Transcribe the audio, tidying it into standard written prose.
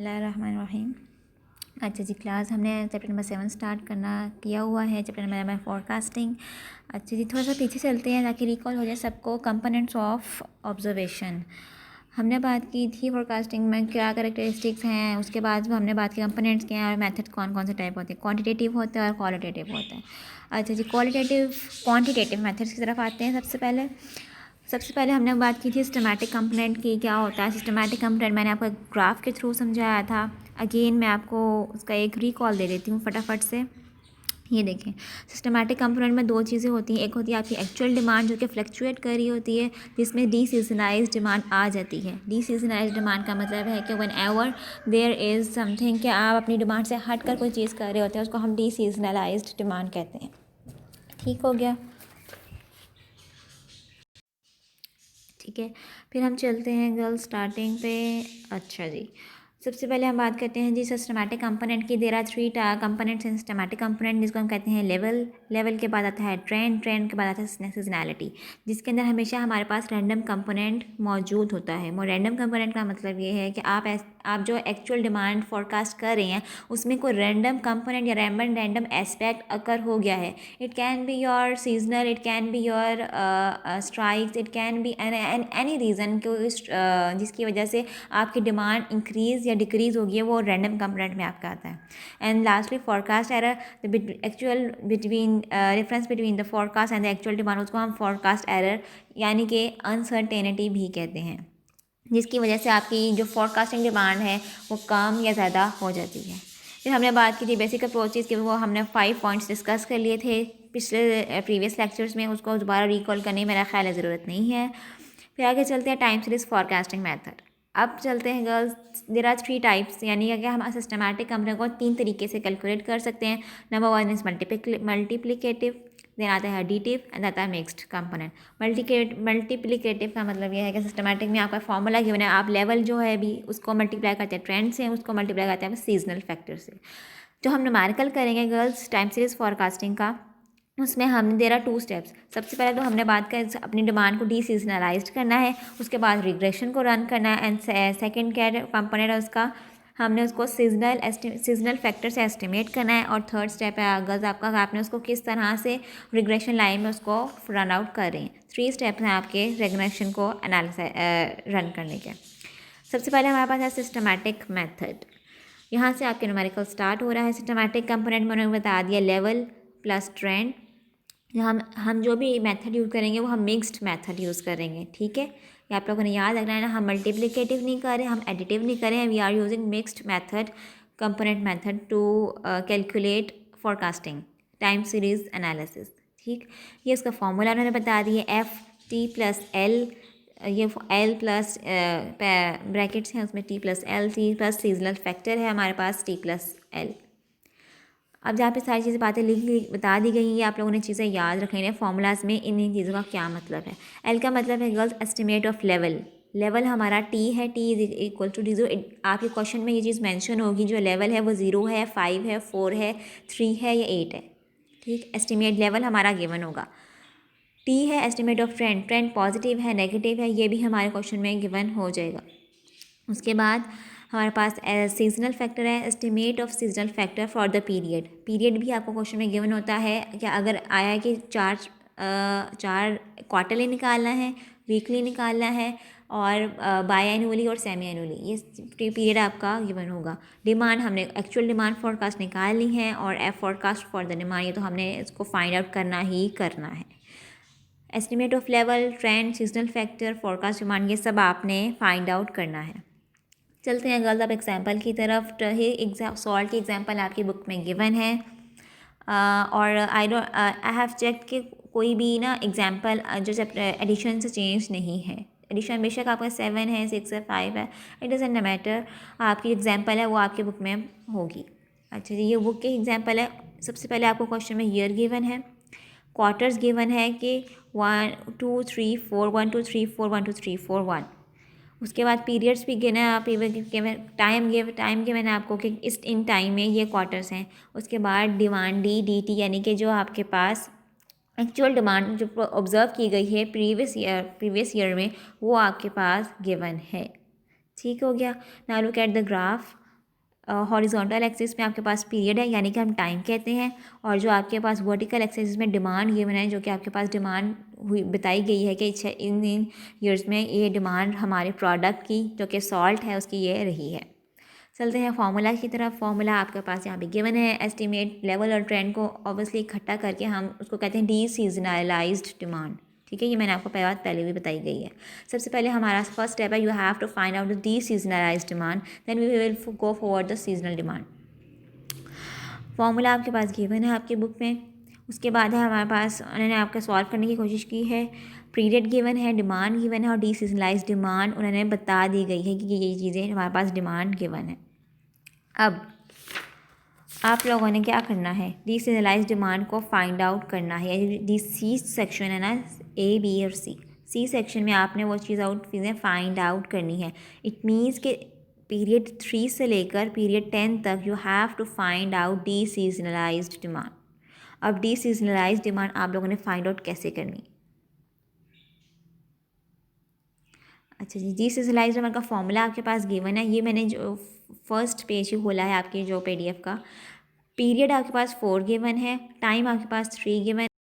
बिस्मिल्लाहिर्रहमानिर्रहीम। अच्छा जी, क्लास हमने चैप्टर नंबर 7 स्टार्ट किया हुआ है। Chapter number forecasting. अच्छा जी, थोड़ा सा पीछे चलते हैं ताकि रिकॉल हो जाए सबको। कंपोनेंट्स ऑफ ऑब्जर्वेशन हमने बात की थी। फोरकास्टिंग में क्या कैरेक्टरिस्टिक्स हैं, उसके बाद हमने बात की कंपोनेंट्स क्या हैं और मेथड कौन कौन से टाइप होते हैं। क्वांटिटेटिव होते हैं और क्वालिटेटिव होते हैं। अच्छा जी, क्वांटिटेटिव मेथड्स की तरफ आते हैं। सबसे पहले हमने बात की थी सिस्टमैटिक कंपोनेंट की, क्या होता है सिस्टमैटिक कंपोनेंट। मैंने आपको एक ग्राफ के थ्रू समझाया था। अगेन मैं आपको उसका एक रिकॉल दे देती हूँ फटाफट से। ये देखें, सिस्टमैटिक कंपोनेंट में दो चीज़ें होती हैं। एक होती है आपकी एक्चुअल डिमांड जो कि फ्लक्चुएट कर रही होती है, जिसमें डी सीजनलाइज डिमांड आ जाती है। डी सीजनलाइज डिमांड का मतलब है कि whenever there is something, कि आप अपनी डिमांड से हट कर कोई चीज़ कर रहे होते हैं, उसको हम डी सीजनलाइज डिमांड कहते हैं। ठीक हो गया, ठीक है। फिर हम चलते हैं गर्ल्स स्टार्टिंग पे। अच्छा जी, सबसे पहले हम बात करते हैं जी सिस्टमैटिक कंपोनेंट की। There are 3 components in systematic component, जिसको हम कहते हैं लेवल के बाद आता है ट्रेंड के बाद आता है सीजनैलिटी, जिसके अंदर हमेशा हमारे पास रैंडम कंपोनेंट मौजूद होता है। रैंडम कंपोनेंट का मतलब ये है कि आप जो एक्चुअल डिमांड फोरकास्ट कर रहे हैं उसमें कोई रैंडम कंपोनेंट या रैंडम एस्पेक्ट अकर हो गया है। It can be your seasonal, it can be your strikes, it can be any reason जिसकी वजह से आपकी डिमांड इंक्रीज़ या डिक्रीज़ होगी है, वो रैंडम कंपोनेंट में आपका आता है। And lastly forecast error, difference between the forecast and the actual demand, उसको हम फोरकास्ट एरर यानी कि अनसर्टेनिटी भी कहते हैं, जिसकी वजह से आपकी जो फोरकास्टिंग डिमांड है वो कम या ज़्यादा हो जाती है। फिर हमने बात की थी बेसिक अप्रोचेज़ की, वो हमने 5 पॉइंट्स डिस्कस कर लिए थे पिछले प्रीवियस लेक्चर्स में। उसको दोबारा रिकॉल करने की मेरा ख्याल है ज़रूरत नहीं है। फिर आगे चलते हैं टाइम सीरीज़ फोरकास्टिंग मेथड। अब चलते हैं गर्ल्स, देयर आर 3 टाइप्स, यानी कि हम सिस्टमैटिक कंपोनेंट को 3 तरीके से कैलकुलेट कर सकते हैं। नंबर 1 इज़ मल्टीप्लिकेटिव, देन आता है एडिटिव एंड आता है मिक्स्ड कंपोनेंट। मल्टीप्लिकेटिव का मतलब यह है कि सिस्टमैटिक में आपका फॉर्मूला गिवन है, आप लेवल जो है अभी उसको मल्टीप्लाई करते हैं ट्रेंड से, उसको मल्टीप्लाई करते हैं सीजनल फैक्टर से। जो हम न्यूमेरिकल करेंगे गर्ल्स टाइम सीरीज़ फोरकास्टिंग का, उसमें हम देर आर 2 स्टेप्स। सबसे पहले तो हमने बात कर अपनी डिमांड को डी सीजनलाइज करना है, उसके बाद रिग्रेशन को रन करना है। एंड सेकेंड क्या कंपोनेंट है उसका, हमने उसको सीजनल फैक्टर से एस्टिमेट करना है। और थर्ड स्टेप है अगर आपका, आपने उसको किस तरह से रिग्रेशन लाइन में उसको रन आउट कर रहे हैं। 3 स्टेप्स हैं आपके रिग्रेशन को रन करने के। सबसे पहले हमारे पास है सिस्टमैटिक मेथड। यहाँ से आपके न्यूमेरिकल स्टार्ट हो रहा है। सिस्टमैटिक कंपोनेंट मैंने बता दिया लेवल प्लस ट्रेंड। हम जो भी मेथड यूज़ करेंगे वो हम मिक्स्ड मेथड यूज़ करेंगे, ठीक है। ये आप लोगों ने याद रखना है ना, हम मल्टीप्लिकेटिव नहीं कर रहे, हम एडिटिव नहीं कर रहे हैं, we are using mixed method, component method to calculate forecasting time series analysis, ठीक। ये उसका फॉर्मूला उन्होंने बता दिया, एफ टी प्लस एल, ये एल प्लस ब्रैकेट्स हैं उसमें T plus L, T plus seasonal factor है हमारे पास टी प्लस एल। अब जहाँ पे सारी चीज़ें बातें बता दी गई हैं, आप लोगों ने चीज़ें याद रखनी है फॉर्मूलाज में इन चीज़ों का क्या मतलब है। एल का मतलब है गर्ल्स एस्टिमेट ऑफ लेवल हमारा टी है, T is equal to D. आपके क्वेश्चन में ये चीज़ मेंशन होगी, जो लेवल है वो 0 है, 5 है, 4 है, 3 है या 8 है, ठीक। एस्टिमेट लेवल हमारा गिवन होगा। टी है एस्टिमेट ऑफ ट्रेंड पॉजिटिव है, नेगेटिव है, ये भी हमारे क्वेश्चन में गिवन हो जाएगा। उसके बाद हमारे पास सीजनल फैक्टर है, estimate of seasonal factor for the period भी आपको क्वेश्चन में गिवन होता है। क्या अगर आया है कि चार क्वार्टरली निकालना है, वीकली निकालना है, और बाई एनुअली और सेमी एनुअली, ये पीरियड आपका गिवन होगा। डिमांड हमने एक्चुअल डिमांड फोरकास्ट निकाल ली है, और F forecast for the demand, ये तो हमने इसको फाइंड आउट करना ही करना है। Estimate of level, trend, seasonal factor, forecast demand, ये सब आपने फाइंड आउट करना है। चलते हैं गर्ल्स अब एग्जाम्पल की तरफ। सॉल्ट की एग्जाम्पल आपकी बुक में गिवन है, और आई हैव चेक कि कोई भी ना एग्जाम्पल जो एडिशन से चेंज नहीं है। एडिशन बेशक आपका 7 है, 6 है, 5 है, इट डजेंट मैटर, आपकी एग्जाम्पल है वो आपकी बुक में होगी। अच्छा जी, ये बुक की एग्जाम्पल है। सबसे पहले आपको क्वेश्चन में ईयर गिवन है, क्वार्टर्स गिवन है कि 1 2 3 4 1 2 3 4 1 2 3 4 1। उसके बाद पीरियड्स भी गिना है, आप टाइम गिवन है आपको कि इस इन टाइम में ये क्वार्टर्स हैं। उसके बाद डिमांड डी टी, यानी कि जो आपके पास एक्चुअल डिमांड जो ऑब्ज़र्व की गई है प्रीवियस ईयर में, वो आपके पास गिवन है। ठीक हो गया। Now look at the graph. Horizontal axis में आपके पास पीरियड है यानी कि हम टाइम कहते हैं, और जो आपके पास वर्टिकल एक्सिस में डिमांड गिवन है जो कि आपके पास डिमांड हुई बताई गई है कि इन ईयर्स में ये डिमांड हमारे प्रोडक्ट की जो कि सॉल्ट है उसकी ये रही है। चलते हैं फार्मूला की तरफ। फार्मूला आपके पास यहाँ पे गिवन है। एस्टिमेट लेवल और ट्रेंड को ऑब्वियसली इकट्ठा करके हम उसको कहते हैं डी सीजनलाइज्ड डिमांड। ठीक है, ये मैंने आपको बात पहले भी बताई गई है। सबसे पहले हमारा फर्स्ट स्टेप है, you have to find out the deseasonalized demand, then we will go forward the seasonal demand. Formula आपके पास गिवन है आपकी बुक में। उसके बाद है हमारे पास, उन्होंने आपका सॉल्व करने की कोशिश की है। पीरियड गिवन है, डिमांड गिवन है और डी सीजनलाइज्ड डिमांड उन्होंने बता दी गई है कि ये चीज़ें हमारे पास डिमांड गिवन है। अब आप लोगों ने क्या करना है, डी सीजनलाइज्ड डिमांड को फाइंड आउट करना है। डी सी सेक्शन है ना, ए बी और सी सेक्शन में आपने वो चीज़ चीज़ें फाइंड आउट करनी है। इट मीन्स कि पीरियड 3 से लेकर पीरियड 10 तक you have to find out deseasonalized demand. अब डी सीजनलाइज्ड डिमांड आप लोगों ने फाइंड आउट कैसे करनी। अच्छा जी, डी सीजनलाइज्ड डिमांड का फॉर्मूला आपके पास गिवन है। ये मैंने जो फर्स्ट पेज ही खोला है आपके जो PDF का। पीरियड आपके पास 4 गिवन है, टाइम आपके पास 3 गिवन